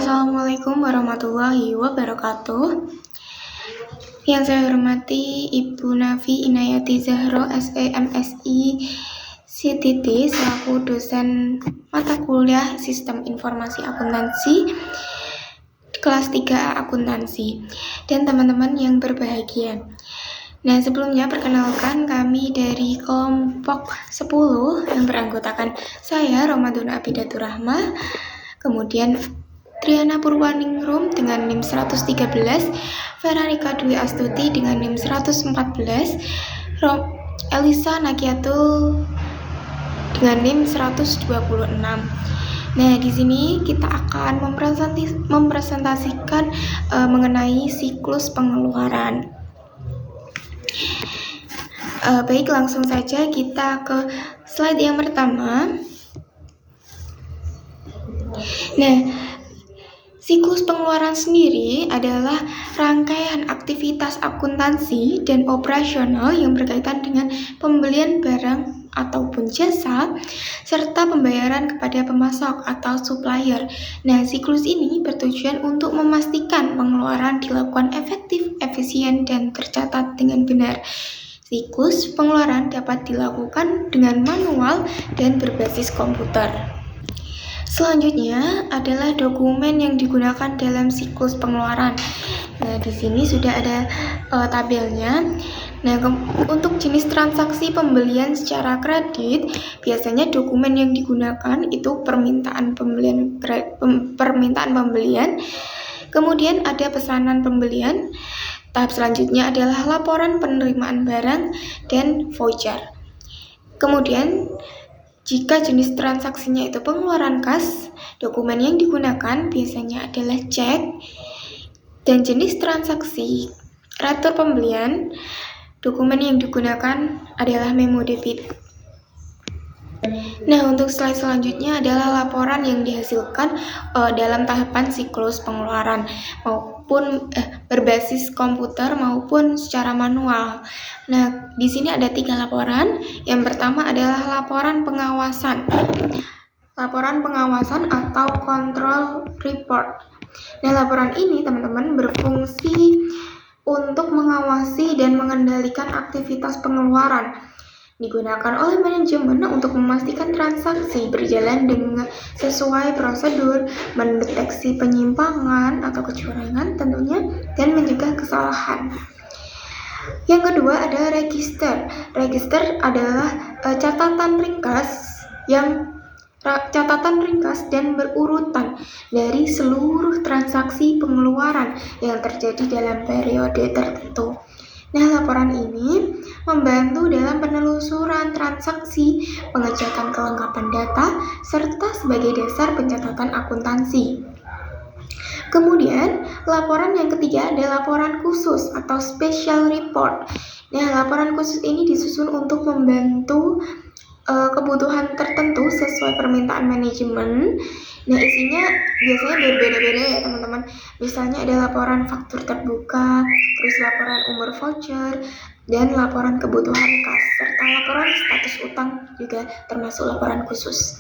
Assalamualaikum warahmatullahi wabarakatuh. Yang saya hormati Ibu Nafi Inayati Zahro, SE MSI CTT, selaku dosen mata kuliah Sistem Informasi Akuntansi kelas 3A Akuntansi, dan teman-teman yang berbahagia. Nah, sebelumnya perkenalkan kami dari kelompok 10 yang beranggotakan saya, Romadhona Abidatur Rahmah, kemudian Triana Purwaningrum dengan NIM 113, Ferarika Dwi Astuti dengan NIM 114, Elisa Nakiatul dengan NIM 126. Nah, di sini kita akan mempresentasikan mengenai siklus pengeluaran. Baik, langsung saja kita ke slide yang pertama. Nah, siklus pengeluaran sendiri adalah rangkaian aktivitas akuntansi dan operasional yang berkaitan dengan pembelian barang ataupun jasa, serta pembayaran kepada pemasok atau supplier. Nah, siklus ini bertujuan untuk memastikan pengeluaran dilakukan efektif, efisien, dan tercatat dengan benar. Siklus pengeluaran dapat dilakukan dengan manual dan berbasis komputer. Selanjutnya adalah dokumen yang digunakan dalam siklus pengeluaran. Nah, di sini sudah ada tabelnya. Nah, untuk jenis transaksi pembelian secara kredit, biasanya dokumen yang digunakan itu permintaan pembelian. Kemudian ada pesanan pembelian. Tahap selanjutnya adalah laporan penerimaan barang dan voucher. Kemudian jika jenis transaksinya itu pengeluaran kas, dokumen yang digunakan biasanya adalah cek, dan jenis transaksi retur pembelian, dokumen yang digunakan adalah memo debit. Nah, untuk slide selanjutnya adalah laporan yang dihasilkan dalam tahapan siklus pengeluaran, maupun berbasis komputer maupun secara manual. Nah, di sini ada 3 laporan. Yang pertama adalah laporan pengawasan. Laporan pengawasan atau control report. Nah, laporan ini teman-teman berfungsi untuk mengawasi dan mengendalikan aktivitas pengeluaran. Digunakan oleh manajemen untuk memastikan transaksi berjalan dengan sesuai prosedur, mendeteksi penyimpangan atau kecurangan tentunya, dan mencegah kesalahan. Yang kedua ada register. Register adalah catatan ringkas dan berurutan dari seluruh transaksi pengeluaran yang terjadi dalam periode tertentu. Nah, laporan ini membantu dalam penelusuran transaksi, pengecekan kelengkapan data, serta sebagai dasar pencatatan akuntansi. Kemudian, laporan yang ketiga adalah laporan khusus atau special report. Nah, laporan khusus ini disusun untuk membantu kebutuhan tertentu sesuai permintaan manajemen. Nah, isinya biasanya berbeda-beda ya teman-teman. Misalnya ada laporan faktur terbuka, terus laporan umur voucher, dan laporan kebutuhan kas, serta laporan status utang juga termasuk laporan khusus.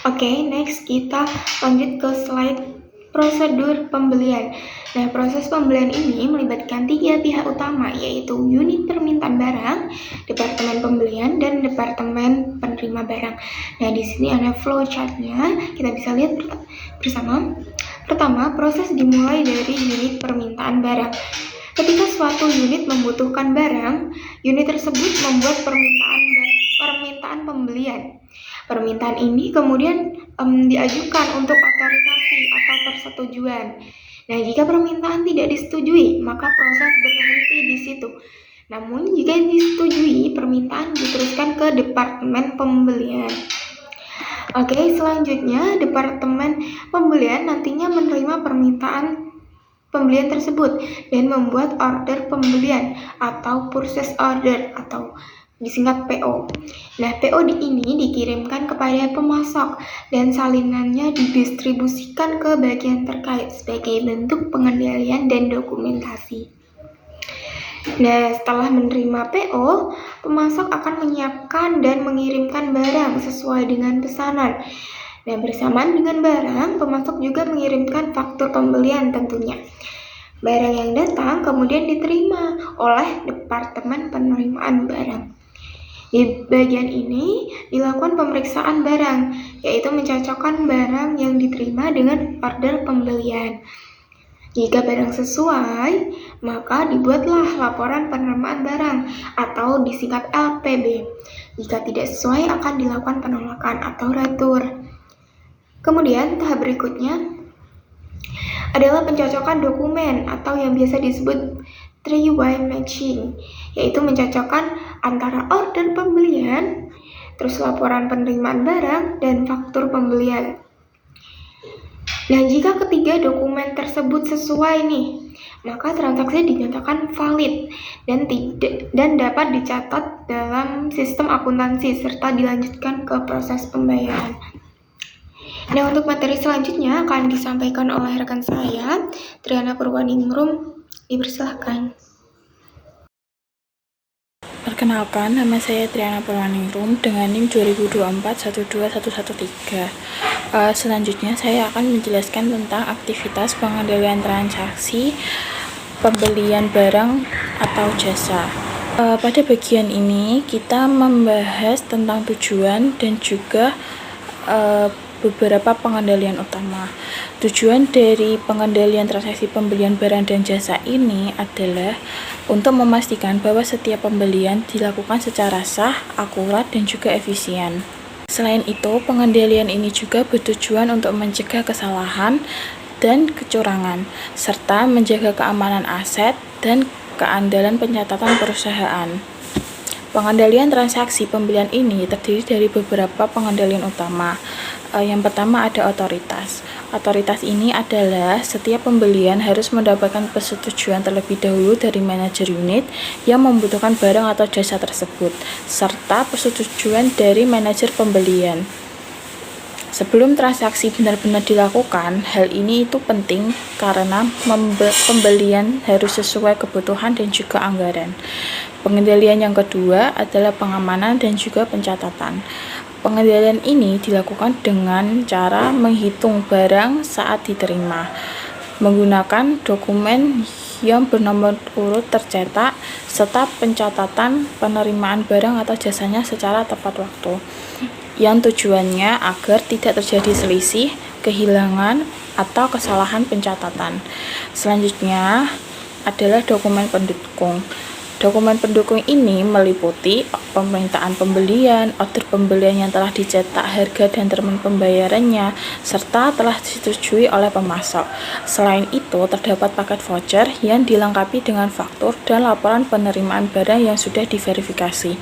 Oke, next kita lanjut ke slide prosedur pembelian. Nah, proses pembelian ini melibatkan 3 pihak utama, yaitu unit permintaan barang, departemen pembelian, dan departemen penerima barang. Nah, di sini ada flowchart-nya, kita bisa lihat bersama. Pertama, proses dimulai dari unit permintaan barang. Ketika suatu unit membutuhkan barang, unit tersebut membuat permintaan pembelian. Permintaan ini kemudian diajukan untuk otorisasi atau persetujuan. Nah, jika permintaan tidak disetujui, maka proses berhenti di situ. Namun, jika disetujui, permintaan diteruskan ke departemen pembelian. Oke, selanjutnya departemen pembelian nantinya menerima permintaan pembelian tersebut dan membuat order pembelian atau purchase order atau disingkat PO. Nah, PO ini dikirimkan kepada pemasok dan salinannya didistribusikan ke bagian terkait sebagai bentuk pengendalian dan dokumentasi. Nah, setelah menerima PO, pemasok akan menyiapkan dan mengirimkan barang sesuai dengan pesanan. Nah, bersamaan dengan barang, pemasok juga mengirimkan faktur pembelian tentunya. Barang yang datang kemudian diterima oleh Departemen Penerimaan Barang. Di bagian ini dilakukan pemeriksaan barang, yaitu mencocokkan barang yang diterima dengan order pembelian. Jika barang sesuai, maka dibuatlah laporan penerimaan barang atau disingkat LPB. Jika tidak sesuai, akan dilakukan penolakan atau retur. Kemudian tahap berikutnya adalah pencocokan dokumen atau yang biasa disebut three-way matching, yaitu mencocokkan antara order pembelian, terus laporan penerimaan barang, dan faktur pembelian. Nah, jika ketiga dokumen tersebut sesuai nih, maka transaksi dinyatakan valid dan dapat dicatat dalam sistem akuntansi serta dilanjutkan ke proses pembayaran. Nah, untuk materi selanjutnya akan disampaikan oleh rekan saya, Triana Purwaningrum. Dipersilahkan. Perkenalkan, nama saya Triana Purwaningrum dengan NIM 2024 12113. Selanjutnya saya akan menjelaskan tentang aktivitas pengendalian transaksi pembelian barang atau jasa. Pada bagian ini kita membahas tentang tujuan dan juga beberapa pengendalian utama. Tujuan dari pengendalian transaksi pembelian barang dan jasa ini adalah untuk memastikan bahwa setiap pembelian dilakukan secara sah, akurat, dan juga efisien. Selain itu, pengendalian ini juga bertujuan untuk mencegah kesalahan dan kecurangan, serta menjaga keamanan aset dan keandalan pencatatan perusahaan. Pengendalian transaksi pembelian ini terdiri dari beberapa pengendalian utama. Yang pertama ada otoritas. Otoritas ini adalah setiap pembelian harus mendapatkan persetujuan terlebih dahulu dari manajer unit yang membutuhkan barang atau jasa tersebut, serta persetujuan dari manajer pembelian. Sebelum transaksi benar-benar dilakukan, hal ini itu penting karena pembelian harus sesuai kebutuhan dan juga anggaran. Pengendalian yang kedua adalah pengamanan dan juga pencatatan. Pengendalian ini dilakukan dengan cara menghitung barang saat diterima, menggunakan dokumen yang bernomor urut tercetak, serta pencatatan penerimaan barang atau jasanya secara tepat waktu, yang tujuannya agar tidak terjadi selisih, kehilangan, atau kesalahan pencatatan. Selanjutnya adalah dokumen pendukung. Dokumen pendukung ini meliputi permintaan pembelian, order pembelian yang telah dicetak harga dan termin pembayarannya, serta telah disetujui oleh pemasok. Selain itu, terdapat paket voucher yang dilengkapi dengan faktur dan laporan penerimaan barang yang sudah diverifikasi.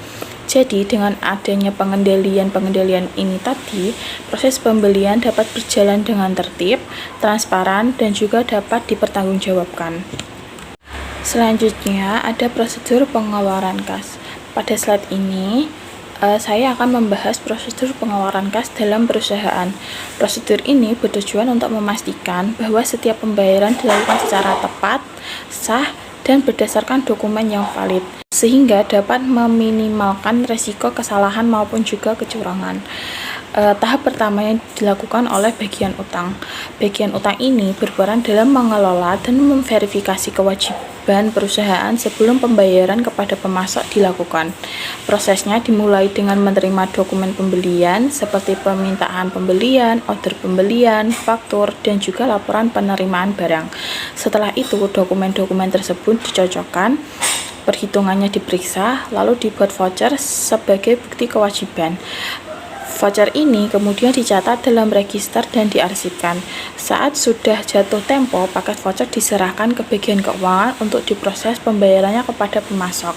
Jadi, dengan adanya pengendalian ini tadi, proses pembelian dapat berjalan dengan tertib, transparan, dan juga dapat dipertanggungjawabkan. Selanjutnya ada prosedur pengeluaran kas. Pada slide ini saya akan membahas prosedur pengeluaran kas dalam perusahaan. Prosedur ini bertujuan untuk memastikan bahwa setiap pembayaran dilakukan secara tepat, sah, dan berdasarkan dokumen yang valid, sehingga dapat meminimalkan resiko kesalahan maupun juga kecurangan. Tahap pertama yang dilakukan oleh bagian utang. Bagian utang ini berperan dalam mengelola dan memverifikasi kewajiban perusahaan sebelum pembayaran kepada pemasok dilakukan. Prosesnya dimulai dengan menerima dokumen pembelian seperti permintaan pembelian, order pembelian, faktur, dan juga laporan penerimaan barang. Setelah itu, dokumen-dokumen tersebut dicocokkan, perhitungannya diperiksa, lalu dibuat voucher sebagai bukti kewajiban. Voucher ini kemudian dicatat dalam register dan diarsipkan. Saat sudah jatuh tempo, paket voucher diserahkan ke bagian keuangan untuk diproses pembayarannya kepada pemasok.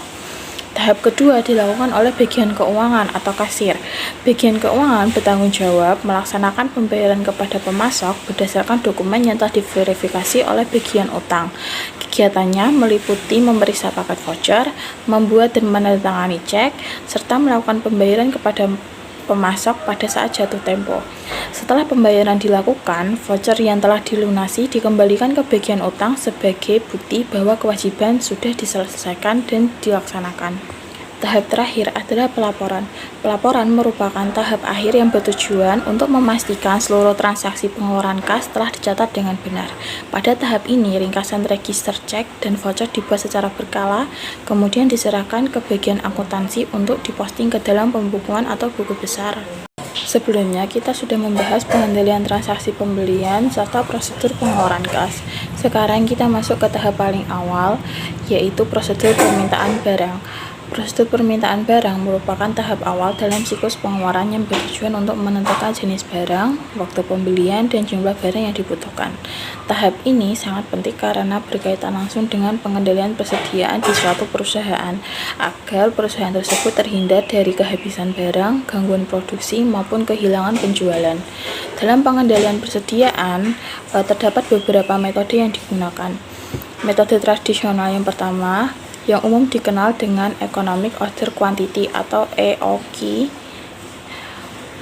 Tahap kedua dilakukan oleh bagian keuangan atau kasir. Bagian keuangan bertanggung jawab melaksanakan pembayaran kepada pemasok berdasarkan dokumen yang telah diverifikasi oleh bagian utang. Kegiatannya meliputi memeriksa paket voucher, membuat dan menandatangani cek, serta melakukan pembayaran kepada pemasok pada saat jatuh tempo. Setelah pembayaran dilakukan, voucher yang telah dilunasi dikembalikan ke bagian utang sebagai bukti bahwa kewajiban sudah diselesaikan dan dilaksanakan. Tahap terakhir adalah pelaporan. Pelaporan merupakan tahap akhir yang bertujuan untuk memastikan seluruh transaksi pengeluaran kas telah dicatat dengan benar. Pada tahap ini, ringkasan register cek dan voucher dibuat secara berkala, kemudian diserahkan ke bagian akuntansi untuk diposting ke dalam pembukuan atau buku besar. Sebelumnya, kita sudah membahas pengendalian transaksi pembelian serta prosedur pengeluaran kas. Sekarang kita masuk ke tahap paling awal, yaitu prosedur permintaan barang. Prosedur permintaan barang merupakan tahap awal dalam siklus pengeluaran yang bertujuan untuk menentukan jenis barang, waktu pembelian, dan jumlah barang yang dibutuhkan. Tahap ini sangat penting karena berkaitan langsung dengan pengendalian persediaan di suatu perusahaan, agar perusahaan tersebut terhindar dari kehabisan barang, gangguan produksi, maupun kehilangan penjualan. Dalam pengendalian persediaan, terdapat beberapa metode yang digunakan. Metode tradisional yang pertama, yang umum dikenal dengan Economic Order Quantity atau EOQ.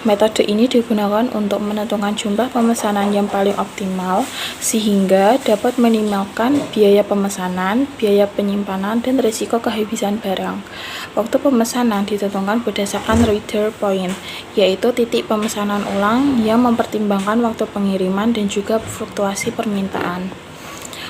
Metode ini digunakan untuk menentukan jumlah pemesanan yang paling optimal sehingga dapat meminimalkan biaya pemesanan, biaya penyimpanan, dan risiko kehabisan barang. Waktu pemesanan ditentukan berdasarkan reader point, yaitu titik pemesanan ulang yang mempertimbangkan waktu pengiriman dan juga fluktuasi permintaan.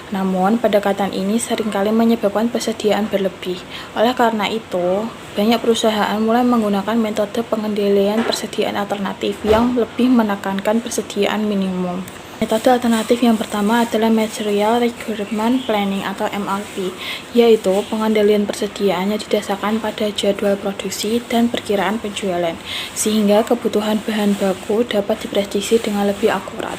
Namun, pendekatan ini seringkali menyebabkan persediaan berlebih. Oleh karena itu, banyak perusahaan mulai menggunakan metode pengendalian persediaan alternatif yang lebih menekankan persediaan minimum. Metode alternatif yang pertama adalah Material Requirement Planning atau MRP, yaitu pengendalian persediaan yang didasarkan pada jadwal produksi dan perkiraan penjualan, sehingga kebutuhan bahan baku dapat diprediksi dengan lebih akurat.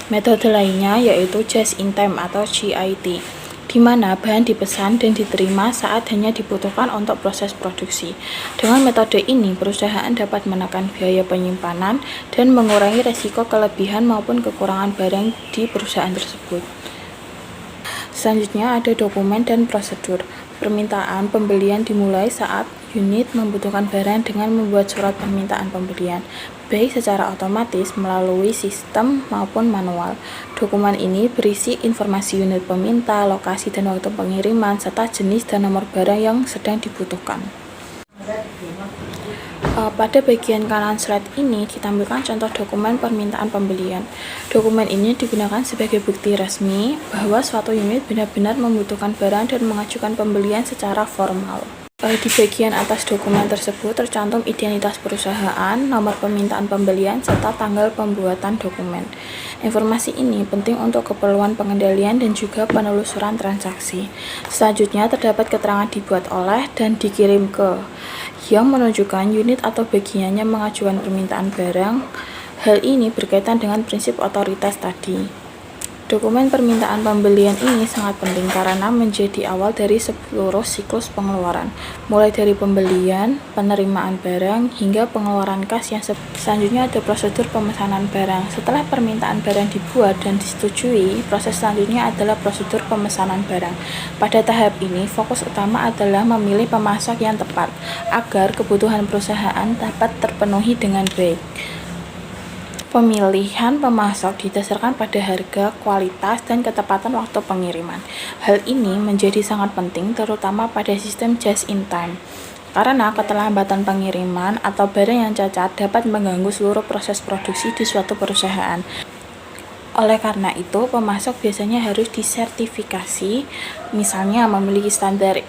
Metode lainnya yaitu Just in Time atau JIT, di mana bahan dipesan dan diterima saat hanya dibutuhkan untuk proses produksi. Dengan metode ini, perusahaan dapat menekan biaya penyimpanan dan mengurangi risiko kelebihan maupun kekurangan barang di perusahaan tersebut. Selanjutnya ada dokumen dan prosedur. Permintaan pembelian dimulai saat unit membutuhkan barang dengan membuat surat permintaan pembelian, baik secara otomatis melalui sistem maupun manual. Dokumen ini berisi informasi unit peminta, lokasi dan waktu pengiriman, serta jenis dan nomor barang yang sedang dibutuhkan. Pada bagian kanan slide ini ditampilkan contoh dokumen permintaan pembelian. Dokumen ini digunakan sebagai bukti resmi bahwa suatu unit benar-benar membutuhkan barang dan mengajukan pembelian secara formal. Di bagian atas dokumen tersebut tercantum identitas perusahaan, nomor permintaan pembelian, serta tanggal pembuatan dokumen. Informasi ini penting untuk keperluan pengendalian dan juga penelusuran transaksi. Selanjutnya terdapat keterangan dibuat oleh dan dikirim ke, yang menunjukkan unit atau bagiannya mengajukan permintaan barang. Hal ini berkaitan dengan prinsip otoritas tadi. Dokumen permintaan pembelian ini sangat penting karena menjadi awal dari seluruh siklus pengeluaran, mulai dari pembelian, penerimaan barang, hingga pengeluaran kas yang selanjutnya ada prosedur pemesanan barang. Setelah permintaan barang dibuat dan disetujui, proses selanjutnya adalah prosedur pemesanan barang. Pada tahap ini, fokus utama adalah memilih pemasok yang tepat, agar kebutuhan perusahaan dapat terpenuhi dengan baik. Pemilihan pemasok didasarkan pada harga, kualitas, dan ketepatan waktu pengiriman. Hal ini menjadi sangat penting terutama pada sistem just in time, karena keterlambatan pengiriman atau barang yang cacat dapat mengganggu seluruh proses produksi di suatu perusahaan. Oleh karena itu, pemasok biasanya harus disertifikasi, misalnya memiliki standar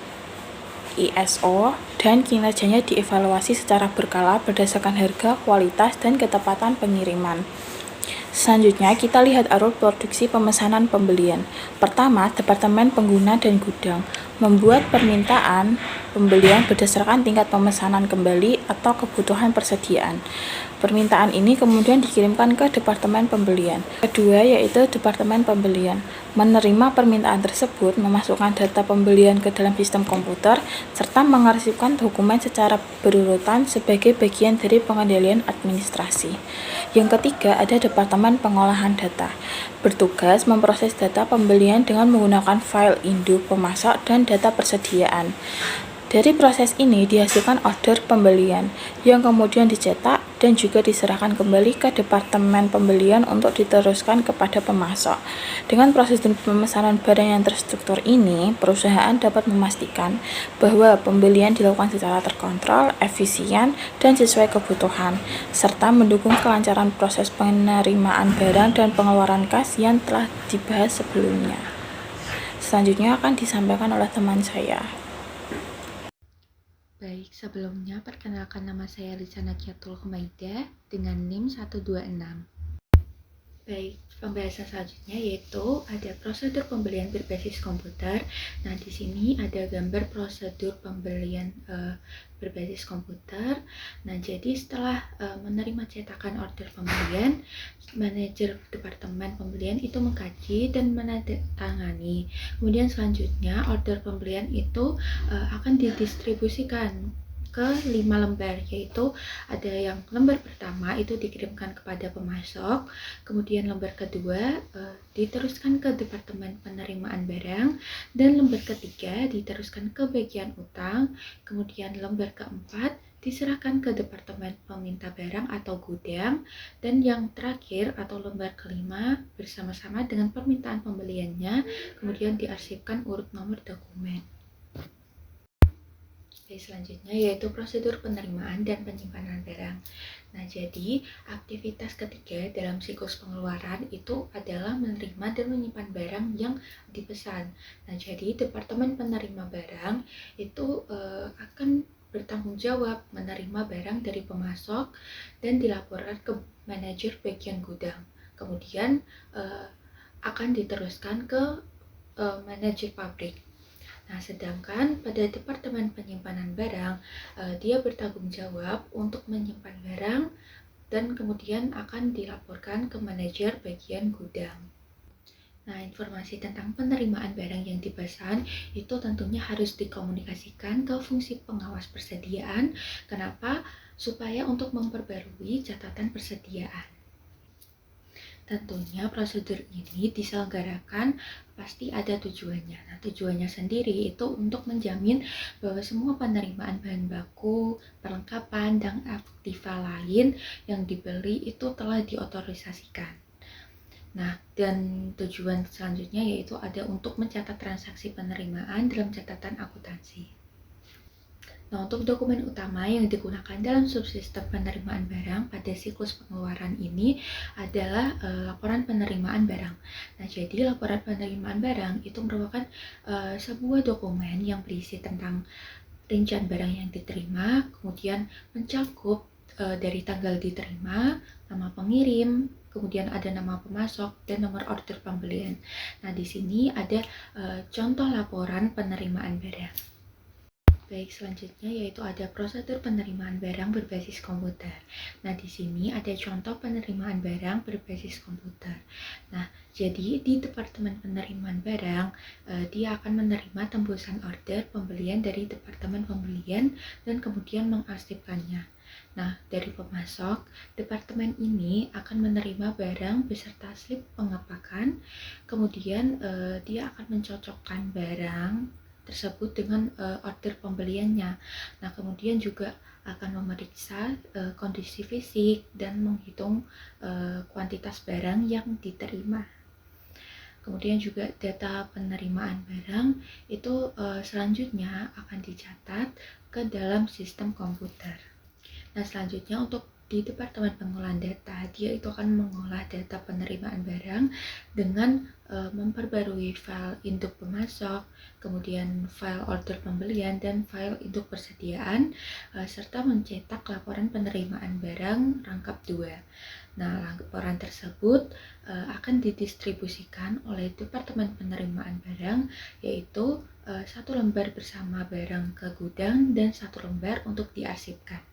ISO, dan kinerjanya dievaluasi secara berkala berdasarkan harga, kualitas, dan ketepatan pengiriman. Selanjutnya, kita lihat alur produksi pemesanan pembelian. Pertama, Departemen Pengguna dan Gudang membuat permintaan pembelian berdasarkan tingkat pemesanan kembali atau kebutuhan persediaan. Permintaan ini kemudian dikirimkan ke Departemen Pembelian. Kedua, yaitu Departemen Pembelian menerima permintaan tersebut, memasukkan data pembelian ke dalam sistem komputer, serta mengarsipkan dokumen secara berurutan sebagai bagian dari pengendalian administrasi. Yang ketiga, ada Departemen Pengolahan Data, bertugas memproses data pembelian dengan menggunakan file induk pemasok dan data persediaan. Dari proses ini dihasilkan order pembelian yang kemudian dicetak dan juga diserahkan kembali ke departemen pembelian untuk diteruskan kepada pemasok. Dengan prosedur pemesanan barang yang terstruktur ini, perusahaan dapat memastikan bahwa pembelian dilakukan secara terkontrol, efisien, dan sesuai kebutuhan, serta mendukung kelancaran proses penerimaan barang dan pengeluaran kas yang telah dibahas sebelumnya. Selanjutnya akan disampaikan oleh teman saya. Baik, sebelumnya perkenalkan nama saya Lisana Kiatul Humaida dengan NIM 126. Baik, pembahasan selanjutnya yaitu ada prosedur pembelian berbasis komputer. Nah, di sini ada gambar prosedur pembelian berbasis komputer. Nah, jadi setelah menerima cetakan order pembelian, manajer departemen pembelian itu mengkaji dan menandatangani. Kemudian selanjutnya order pembelian itu akan didistribusikan ke 5 lembar, yaitu ada yang lembar pertama itu dikirimkan kepada pemasok, kemudian lembar kedua diteruskan ke departemen penerimaan barang, dan lembar ketiga diteruskan ke bagian utang, kemudian lembar keempat diserahkan ke departemen peminta barang atau gudang, dan yang terakhir atau lembar kelima bersama-sama dengan permintaan pembeliannya kemudian diarsipkan urut nomor dokumen. Selanjutnya yaitu prosedur penerimaan dan penyimpanan barang. Nah, jadi aktivitas ketiga dalam siklus pengeluaran itu adalah menerima dan menyimpan barang yang dipesan. Nah, jadi departemen penerima barang itu akan bertanggung jawab menerima barang dari pemasok dan dilaporkan ke manajer bagian gudang. Kemudian akan diteruskan ke manajer pabrik. Nah, sedangkan pada departemen penyimpanan barang, dia bertanggung jawab untuk menyimpan barang dan kemudian akan dilaporkan ke manajer bagian gudang. Nah, informasi tentang penerimaan barang yang dipesan itu tentunya harus dikomunikasikan ke fungsi pengawas persediaan. Kenapa? Supaya untuk memperbarui catatan persediaan. Tentunya prosedur ini diselenggarakan pasti ada tujuannya. Nah, tujuannya sendiri itu untuk menjamin bahwa semua penerimaan bahan baku, perlengkapan, dan aktiva lain yang dibeli itu telah diotorisasikan. Nah, dan tujuan selanjutnya yaitu ada untuk mencatat transaksi penerimaan dalam catatan akuntansi. Nah, untuk dokumen utama yang digunakan dalam subsistem penerimaan barang pada siklus pengeluaran ini adalah laporan penerimaan barang. Nah, jadi laporan penerimaan barang itu merupakan sebuah dokumen yang berisi tentang rincian barang yang diterima, kemudian mencakup dari tanggal diterima, nama pengirim, kemudian ada nama pemasok dan nomor order pembelian. Nah, di sini ada contoh laporan penerimaan barang. Baik, selanjutnya yaitu ada prosedur penerimaan barang berbasis komputer. Nah, di sini ada contoh penerimaan barang berbasis komputer. Nah, jadi di departemen penerimaan barang, dia akan menerima tembusan order pembelian dari departemen pembelian dan kemudian mengarsipkannya. Nah, dari pemasok, departemen ini akan menerima barang beserta slip pengepakan, kemudian dia akan mencocokkan barang tersebut dengan order pembeliannya. Nah, kemudian juga akan memeriksa kondisi fisik dan menghitung kuantitas barang yang diterima. Kemudian juga data penerimaan barang itu selanjutnya akan dicatat ke dalam sistem komputer. Nah, selanjutnya untuk di Departemen Pengolahan Data, dia itu akan mengolah data penerimaan barang dengan memperbarui file induk pemasok, kemudian file order pembelian, dan file induk persediaan, serta mencetak laporan penerimaan barang rangkap 2. Nah, laporan tersebut akan didistribusikan oleh Departemen Penerimaan Barang, yaitu 1 lembar bersama barang ke gudang dan 1 lembar untuk diarsipkan.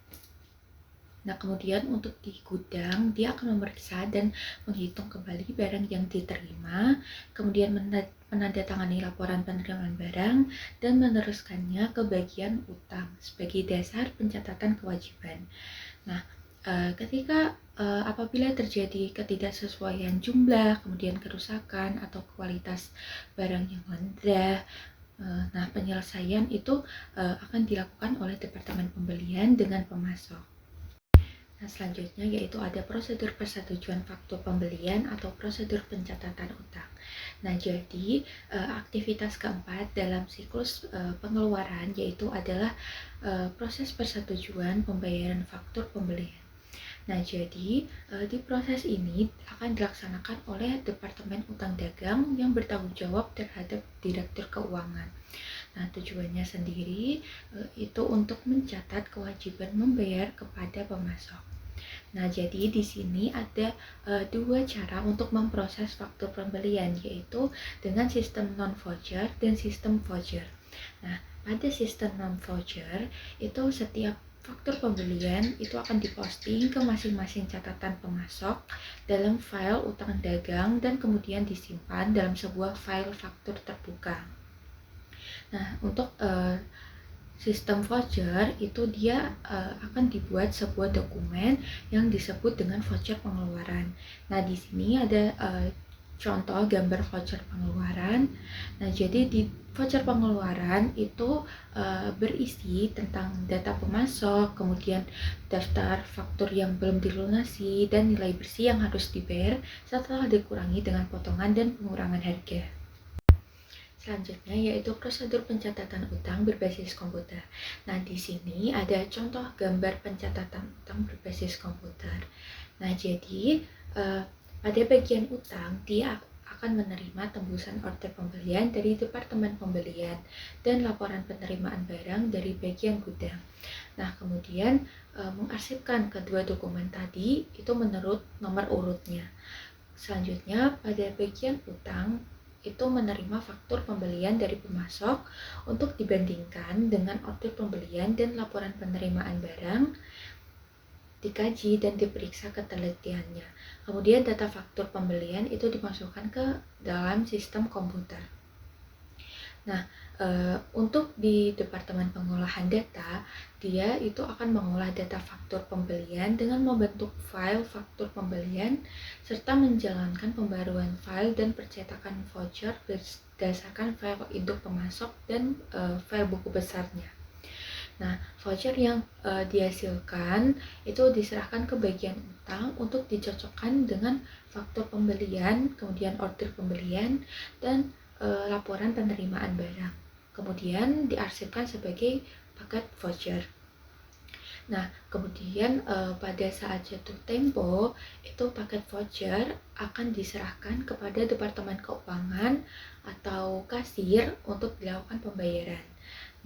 Nah, kemudian untuk di gudang, dia akan memeriksa dan menghitung kembali barang yang diterima, kemudian menandatangani laporan penerimaan barang, dan meneruskannya ke bagian utang sebagai dasar pencatatan kewajiban. Nah, ketika apabila terjadi ketidaksesuaian jumlah, kemudian kerusakan atau kualitas barang yang rendah, Nah, penyelesaian itu akan dilakukan oleh Departemen Pembelian dengan pemasok. Nah, selanjutnya yaitu ada prosedur persetujuan faktur pembelian atau prosedur pencatatan utang. Nah, jadi aktivitas keempat dalam siklus pengeluaran yaitu adalah proses persetujuan pembayaran faktur pembelian. Nah, jadi di proses ini akan dilaksanakan oleh Departemen Utang Dagang yang bertanggung jawab terhadap Direktur Keuangan. Nah, tujuannya sendiri itu untuk mencatat kewajiban membayar kepada pemasok. Nah, jadi di sini ada dua cara untuk memproses faktur pembelian, yaitu dengan sistem non-voucher dan sistem voucher. Nah, pada sistem non-voucher itu setiap faktur pembelian itu akan diposting ke masing-masing catatan pemasok dalam file utang dagang dan kemudian disimpan dalam sebuah file faktur terbuka. Nah, untuk sistem voucher itu dia akan dibuat sebuah dokumen yang disebut dengan voucher pengeluaran. Nah, di sini ada contoh gambar voucher pengeluaran. Nah, jadi di voucher pengeluaran itu berisi tentang data pemasok, kemudian daftar faktur yang belum dilunasi, dan nilai bersih yang harus dibayar setelah dikurangi dengan potongan dan pengurangan harga. Selanjutnya yaitu prosedur pencatatan utang berbasis komputer. Nah, di sini ada contoh gambar pencatatan utang berbasis komputer. Nah, jadi pada bagian utang dia akan menerima tembusan order pembelian dari Departemen Pembelian dan laporan penerimaan barang dari bagian gudang. Nah, kemudian mengarsipkan kedua dokumen tadi itu menurut nomor urutnya. Selanjutnya pada bagian utang itu menerima faktur pembelian dari pemasok untuk dibandingkan dengan order pembelian dan laporan penerimaan barang, dikaji dan diperiksa ketelitiannya. Kemudian data faktur pembelian itu dimasukkan ke dalam sistem komputer. Nah, untuk di Departemen Pengolahan Data, dia itu akan mengolah data faktur pembelian dengan membentuk file faktur pembelian serta menjalankan pembaruan file dan percetakan voucher berdasarkan file induk pemasok dan file buku besarnya. Nah, voucher yang dihasilkan itu diserahkan ke bagian utang untuk dicocokkan dengan faktur pembelian, kemudian order pembelian, dan laporan penerimaan barang. Kemudian diarsipkan sebagai paket voucher. Nah, kemudian pada saat jatuh tempo, itu paket voucher akan diserahkan kepada Departemen Keuangan atau kasir untuk dilakukan pembayaran.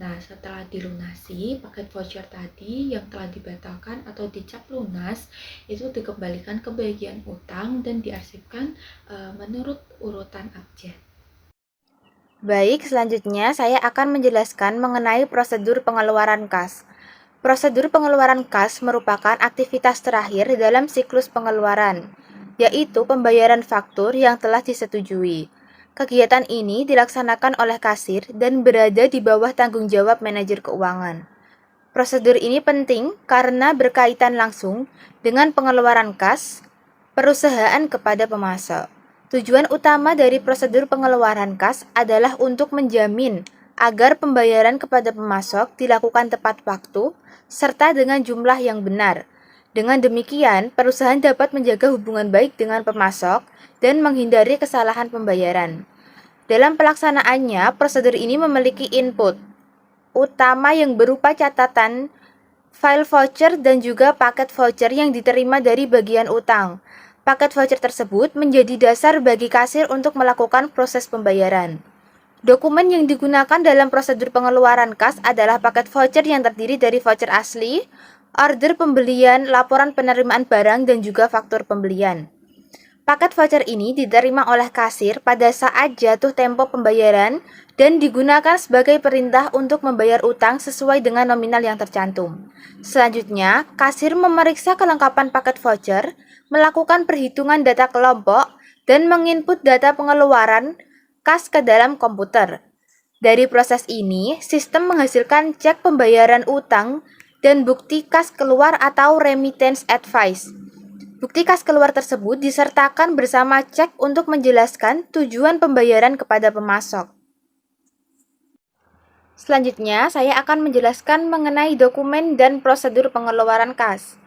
Nah, setelah dilunasi, paket voucher tadi yang telah dibatalkan atau dicap lunas itu dikembalikan ke bagian utang dan diarsipkan menurut urutan abjad. Baik, selanjutnya saya akan menjelaskan mengenai prosedur pengeluaran kas. Prosedur pengeluaran kas merupakan aktivitas terakhir dalam siklus pengeluaran, yaitu pembayaran faktur yang telah disetujui. Kegiatan ini dilaksanakan oleh kasir dan berada di bawah tanggung jawab manajer keuangan. Prosedur ini penting karena berkaitan langsung dengan pengeluaran kas perusahaan kepada pemasok. Tujuan utama dari prosedur pengeluaran kas adalah untuk menjamin agar pembayaran kepada pemasok dilakukan tepat waktu serta dengan jumlah yang benar. Dengan demikian, perusahaan dapat menjaga hubungan baik dengan pemasok dan menghindari kesalahan pembayaran. Dalam pelaksanaannya, prosedur ini memiliki input utama yang berupa catatan, file voucher, dan juga paket voucher yang diterima dari bagian utang. Paket voucher tersebut menjadi dasar bagi kasir untuk melakukan proses pembayaran. Dokumen yang digunakan dalam prosedur pengeluaran kas adalah paket voucher yang terdiri dari voucher asli, order pembelian, laporan penerimaan barang, dan juga faktur pembelian. Paket voucher ini diterima oleh kasir pada saat jatuh tempo pembayaran dan digunakan sebagai perintah untuk membayar utang sesuai dengan nominal yang tercantum. Selanjutnya, kasir memeriksa kelengkapan paket voucher, melakukan perhitungan data kelompok, dan menginput data pengeluaran kas ke dalam komputer. Dari proses ini, sistem menghasilkan cek pembayaran utang dan bukti kas keluar atau remittance advice. Bukti kas keluar tersebut disertakan bersama cek untuk menjelaskan tujuan pembayaran kepada pemasok. Selanjutnya, saya akan menjelaskan mengenai dokumen dan prosedur pengeluaran kas.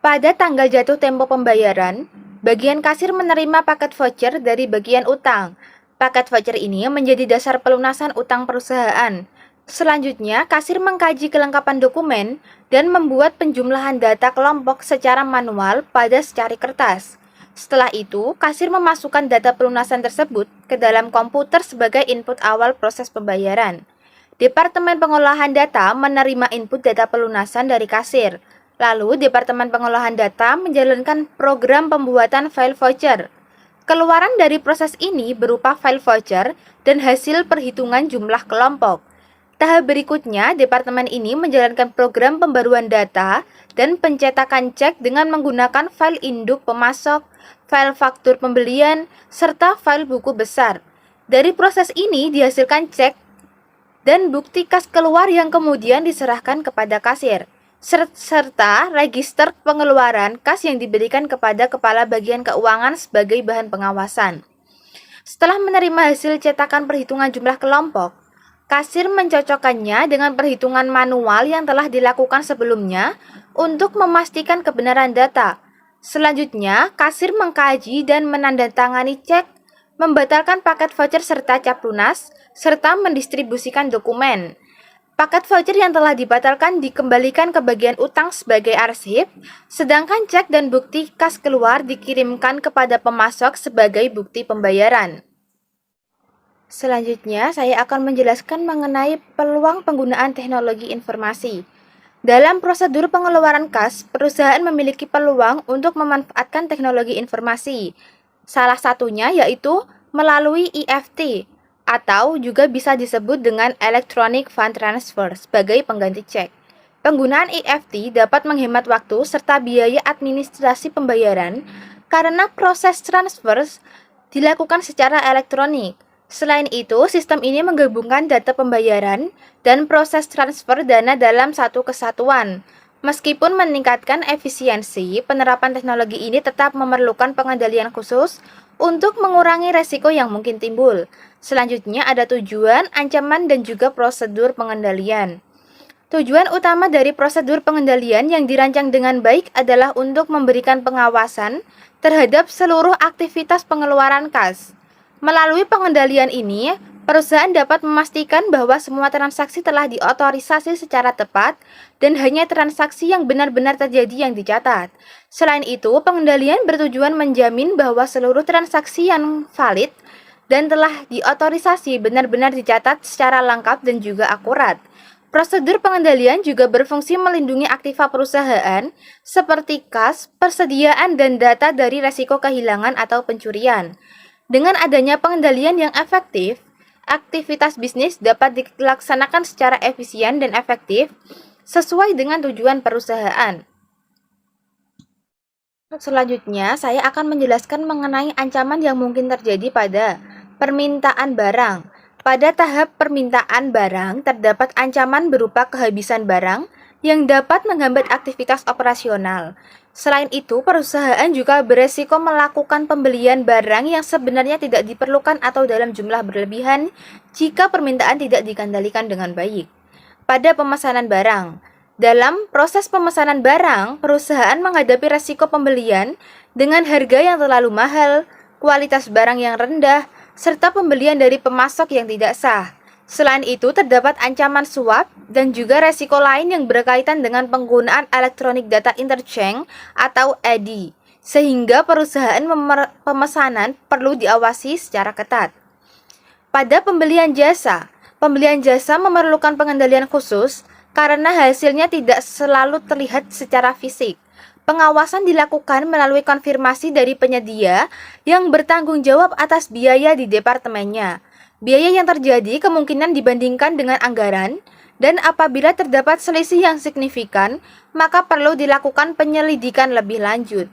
Pada tanggal jatuh tempo pembayaran, bagian kasir menerima paket voucher dari bagian utang. Paket voucher ini menjadi dasar pelunasan utang perusahaan. Selanjutnya, kasir mengkaji kelengkapan dokumen dan membuat penjumlahan data kelompok secara manual pada secari kertas. Setelah itu, kasir memasukkan data pelunasan tersebut ke dalam komputer sebagai input awal proses pembayaran. Departemen Pengolahan Data menerima input data pelunasan dari kasir. Lalu, Departemen Pengolahan Data menjalankan program pembuatan file voucher. Keluaran dari proses ini berupa file voucher dan hasil perhitungan jumlah kelompok. Tahap berikutnya, departemen ini menjalankan program pembaruan data dan pencetakan cek dengan menggunakan file induk pemasok, file faktur pembelian, serta file buku besar. Dari proses ini dihasilkan cek dan bukti kas keluar yang kemudian diserahkan kepada kasir, serta register pengeluaran kas yang diberikan kepada kepala bagian keuangan sebagai bahan pengawasan. Setelah menerima hasil cetakan perhitungan jumlah kelompok, kasir mencocokkannya dengan perhitungan manual yang telah dilakukan sebelumnya untuk memastikan kebenaran data. Selanjutnya, kasir mengkaji dan menandatangani cek, membatalkan paket voucher serta cap lunas, serta mendistribusikan dokumen. Paket voucher yang telah dibatalkan dikembalikan ke bagian utang sebagai arsip, sedangkan cek dan bukti kas keluar dikirimkan kepada pemasok sebagai bukti pembayaran. Selanjutnya, saya akan menjelaskan mengenai peluang penggunaan teknologi informasi. Dalam prosedur pengeluaran kas, perusahaan memiliki peluang untuk memanfaatkan teknologi informasi. Salah satunya yaitu melalui EFT, atau juga bisa disebut dengan Electronic Fund Transfer sebagai pengganti cek. Penggunaan EFT dapat menghemat waktu serta biaya administrasi pembayaran karena proses transfer dilakukan secara elektronik. Selain itu, sistem ini menggabungkan data pembayaran dan proses transfer dana dalam satu kesatuan. Meskipun meningkatkan efisiensi, penerapan teknologi ini tetap memerlukan pengendalian khusus untuk mengurangi resiko yang mungkin timbul. Selanjutnya ada tujuan, ancaman, dan juga prosedur pengendalian. Tujuan utama dari prosedur pengendalian yang dirancang dengan baik adalah untuk memberikan pengawasan terhadap seluruh aktivitas pengeluaran kas. Melalui pengendalian ini, perusahaan dapat memastikan bahwa semua transaksi telah diotorisasi secara tepat dan hanya transaksi yang benar-benar terjadi yang dicatat. Selain itu, pengendalian bertujuan menjamin bahwa seluruh transaksi yang valid dan telah diotorisasi benar-benar dicatat secara lengkap dan juga akurat. Prosedur pengendalian juga berfungsi melindungi aktiva perusahaan seperti kas, persediaan, dan data dari resiko kehilangan atau pencurian. Dengan adanya pengendalian yang efektif, aktivitas bisnis dapat dilaksanakan secara efisien dan efektif sesuai dengan tujuan perusahaan. Selanjutnya, saya akan menjelaskan mengenai ancaman yang mungkin terjadi pada permintaan barang. Pada tahap permintaan barang, terdapat ancaman berupa kehabisan barang yang dapat menghambat aktivitas operasional. Selain itu, perusahaan juga beresiko melakukan pembelian barang yang sebenarnya tidak diperlukan atau dalam jumlah berlebihan jika permintaan tidak dikendalikan dengan baik. Pada pemesanan barang, dalam proses pemesanan barang, perusahaan menghadapi resiko pembelian dengan harga yang terlalu mahal, kualitas barang yang rendah, serta pembelian dari pemasok yang tidak sah. Selain itu, terdapat ancaman suap dan juga resiko lain yang berkaitan dengan penggunaan Electronic Data Interchange atau EDI, sehingga perusahaan pemesanan perlu diawasi secara ketat. Pada pembelian jasa memerlukan pengendalian khusus karena hasilnya tidak selalu terlihat secara fisik. Pengawasan dilakukan melalui konfirmasi dari penyedia yang bertanggung jawab atas biaya di departemennya. Biaya yang terjadi kemungkinan dibandingkan dengan anggaran, dan apabila terdapat selisih yang signifikan, maka perlu dilakukan penyelidikan lebih lanjut.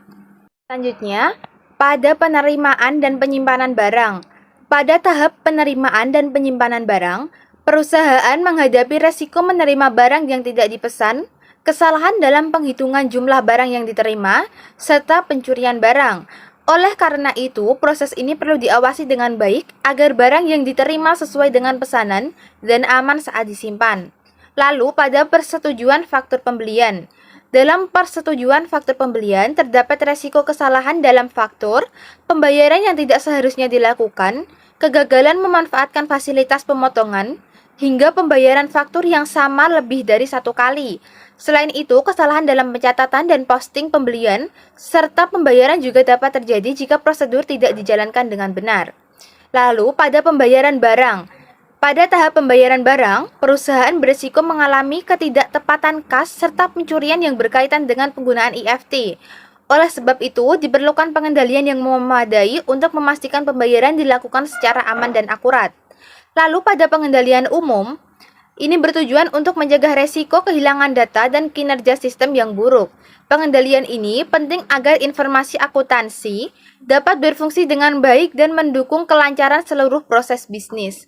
Selanjutnya, pada penerimaan dan penyimpanan barang. Pada tahap penerimaan dan penyimpanan barang, perusahaan menghadapi resiko menerima barang yang tidak dipesan, kesalahan dalam penghitungan jumlah barang yang diterima, serta pencurian barang. Oleh karena itu, proses ini perlu diawasi dengan baik agar barang yang diterima sesuai dengan pesanan dan aman saat disimpan. Lalu, pada persetujuan faktur pembelian. Dalam persetujuan faktur pembelian, terdapat resiko kesalahan dalam faktur, pembayaran yang tidak seharusnya dilakukan, kegagalan memanfaatkan fasilitas pemotongan, hingga pembayaran faktur yang sama lebih dari satu kali. Selain itu, kesalahan dalam pencatatan dan posting pembelian, serta pembayaran juga dapat terjadi jika prosedur tidak dijalankan dengan benar. Lalu, pada pembayaran barang. Pada tahap pembayaran barang, perusahaan berisiko mengalami ketidaktepatan kas serta pencurian yang berkaitan dengan penggunaan EFT. Oleh sebab itu, diperlukan pengendalian yang memadai untuk memastikan pembayaran dilakukan secara aman dan akurat. Lalu pada pengendalian umum, ini bertujuan untuk mencegah resiko kehilangan data dan kinerja sistem yang buruk. Pengendalian ini penting agar informasi akuntansi dapat berfungsi dengan baik dan mendukung kelancaran seluruh proses bisnis.